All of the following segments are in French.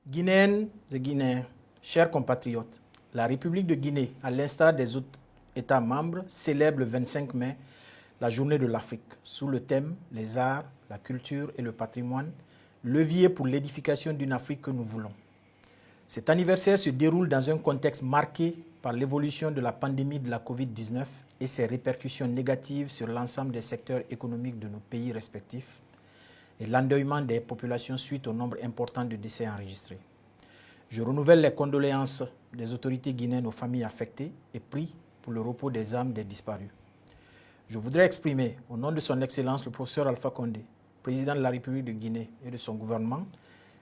Guinéennes et Guinéens, chers compatriotes, la République de Guinée, à l'instar des autres États membres, célèbre le 25 mai la Journée de l'Afrique sous le thème « Les arts, la culture et le patrimoine, levier pour l'édification d'une Afrique que nous voulons ». Cet anniversaire se déroule dans un contexte marqué par l'évolution de la pandémie de la Covid-19 et ses répercussions négatives sur l'ensemble des secteurs économiques de nos pays respectifs et l'endeuillement des populations suite au nombre important de décès enregistrés. Je renouvelle les condoléances des autorités guinéennes aux familles affectées et prie pour le repos des âmes des disparus. Je voudrais exprimer, au nom de son Excellence le professeur Alpha Condé, président de la République de Guinée et de son gouvernement,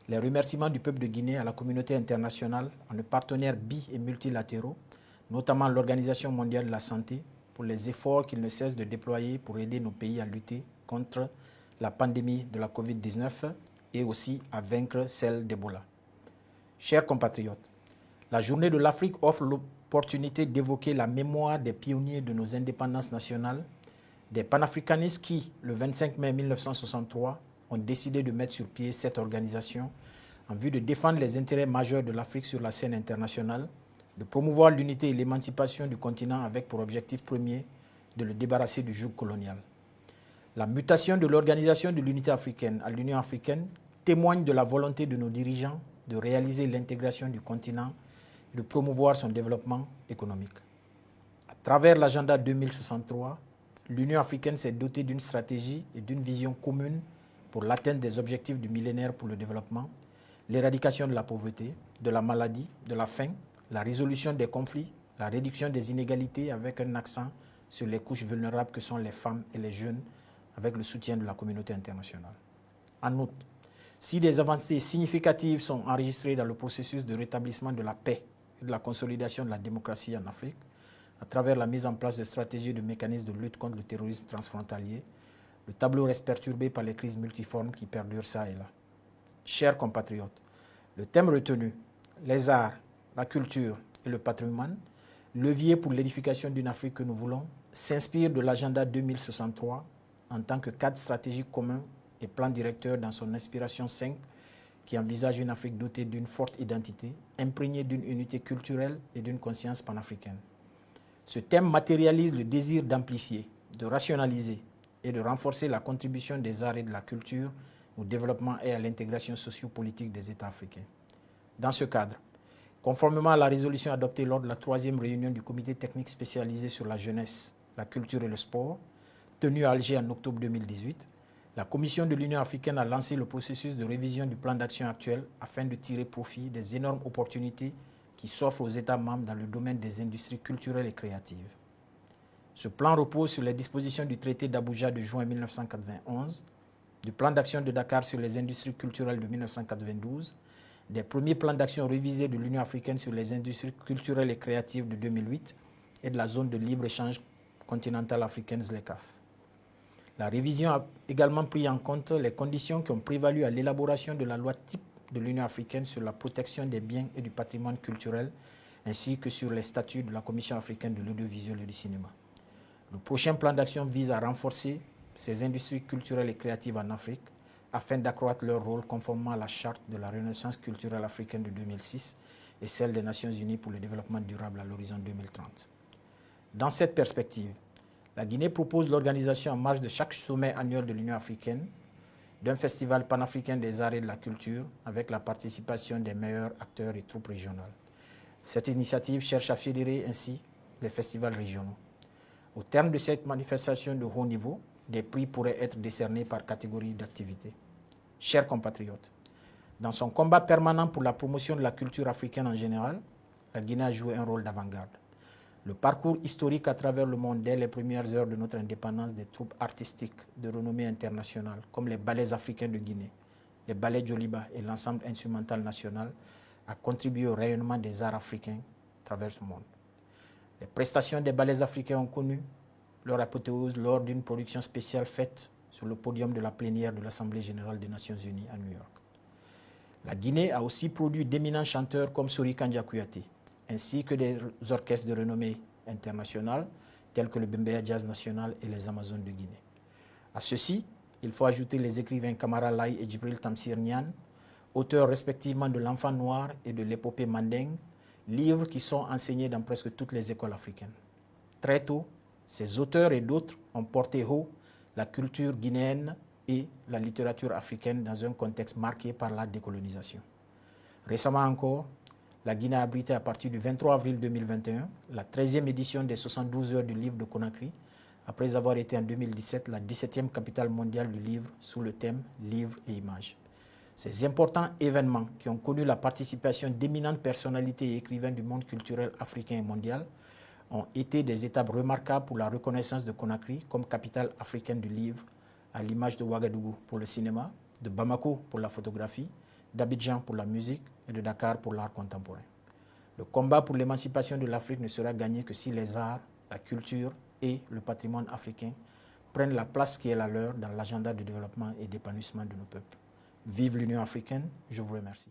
les remerciements du peuple de Guinée à la communauté internationale, à nos partenaires et multilatéraux, notamment l'Organisation mondiale de la santé, pour les efforts qu'ils ne cessent de déployer pour aider nos pays à lutter contre la pandémie de la Covid-19 et aussi à vaincre celle d'Ebola. Chers compatriotes, la Journée de l'Afrique offre l'opportunité d'évoquer la mémoire des pionniers de nos indépendances nationales, des panafricanistes qui, le 25 mai 1963, ont décidé de mettre sur pied cette organisation en vue de défendre les intérêts majeurs de l'Afrique sur la scène internationale, de promouvoir l'unité et l'émancipation du continent avec pour objectif premier de le débarrasser du joug colonial. La mutation de l'Organisation de l'Unité africaine à l'Union africaine témoigne de la volonté de nos dirigeants de réaliser l'intégration du continent et de promouvoir son développement économique. À travers l'agenda 2063, l'Union africaine s'est dotée d'une stratégie et d'une vision commune pour l'atteinte des objectifs du millénaire pour le développement, l'éradication de la pauvreté, de la maladie, de la faim, la résolution des conflits, la réduction des inégalités avec un accent sur les couches vulnérables que sont les femmes et les jeunes, avec le soutien de la communauté internationale. En outre, si des avancées significatives sont enregistrées dans le processus de rétablissement de la paix et de la consolidation de la démocratie en Afrique, à travers la mise en place de stratégies et de mécanismes de lutte contre le terrorisme transfrontalier, le tableau reste perturbé par les crises multiformes qui perdurent ça et là. Chers compatriotes, le thème retenu, les arts, la culture et le patrimoine, levier pour l'édification d'une Afrique que nous voulons, s'inspire de l'agenda 2063 en tant que cadre stratégique commun et plan directeur dans son inspiration 5 qui envisage une Afrique dotée d'une forte identité, imprégnée d'une unité culturelle et d'une conscience panafricaine. Ce thème matérialise le désir d'amplifier, de rationaliser et de renforcer la contribution des arts et de la culture au développement et à l'intégration socio-politique des États africains. Dans ce cadre, conformément à la résolution adoptée lors de la 3e réunion du comité technique spécialisé sur la jeunesse, la culture et le sport, tenue à Alger en octobre 2018, la Commission de l'Union africaine a lancé le processus de révision du plan d'action actuel afin de tirer profit des énormes opportunités qui s'offrent aux États membres dans le domaine des industries culturelles et créatives. Ce plan repose sur les dispositions du traité d'Abuja de juin 1991, du plan d'action de Dakar sur les industries culturelles de 1992, des premiers plans d'action révisés de l'Union africaine sur les industries culturelles et créatives de 2008 et de la zone de libre-échange continentale africaine ZLECAf. La révision a également pris en compte les conditions qui ont prévalu à l'élaboration de la loi type de l'Union africaine sur la protection des biens et du patrimoine culturel, ainsi que sur les statuts de la Commission africaine de l'audiovisuel et du cinéma. Le prochain plan d'action vise à renforcer ces industries culturelles et créatives en Afrique afin d'accroître leur rôle conformément à la charte de la Renaissance culturelle africaine de 2006 et celle des Nations unies pour le développement durable à l'horizon 2030. Dans cette perspective, la Guinée propose l'organisation en marge de chaque sommet annuel de l'Union africaine d'un festival panafricain des arts et de la culture avec la participation des meilleurs acteurs et troupes régionales. Cette initiative cherche à fédérer ainsi les festivals régionaux. Au terme de cette manifestation de haut niveau, des prix pourraient être décernés par catégorie d'activité. Chers compatriotes, dans son combat permanent pour la promotion de la culture africaine en général, la Guinée a joué un rôle d'avant-garde. Le parcours historique à travers le monde dès les premières heures de notre indépendance des troupes artistiques de renommée internationale, comme les ballets africains de Guinée, les ballets Djoliba et l'ensemble instrumental national, a contribué au rayonnement des arts africains à travers ce monde. Les prestations des ballets africains ont connu leur apothéose lors d'une production spéciale faite sur le podium de la plénière de l'Assemblée générale des Nations unies à New York. La Guinée a aussi produit d'éminents chanteurs comme Sori Kandia Kouyaté, ainsi que des orchestres de renommée internationale, tels que le Bembeya Jazz National et les Amazones de Guinée. À ceci, il faut ajouter les écrivains Kamara Lai et Djibril Tamsir Niane, auteurs respectivement de l'Enfant noir et de l'épopée mandingue, livres qui sont enseignés dans presque toutes les écoles africaines. Très tôt, ces auteurs et d'autres ont porté haut la culture guinéenne et la littérature africaine dans un contexte marqué par la décolonisation. Récemment encore, la Guinée a abrité à partir du 23 avril 2021 la 13e édition des 72 heures du livre de Conakry, après avoir été en 2017 la 17e capitale mondiale du livre sous le thème « Livres et images ». Ces importants événements qui ont connu la participation d'éminentes personnalités et écrivains du monde culturel africain et mondial ont été des étapes remarquables pour la reconnaissance de Conakry comme capitale africaine du livre, à l'image de Ouagadougou pour le cinéma, de Bamako pour la photographie, d'Abidjan pour la musique et de Dakar pour l'art contemporain. Le combat pour l'émancipation de l'Afrique ne sera gagné que si les arts, la culture et le patrimoine africain prennent la place qui est la leur dans l'agenda de développement et d'épanouissement de nos peuples. Vive l'Union africaine, je vous remercie.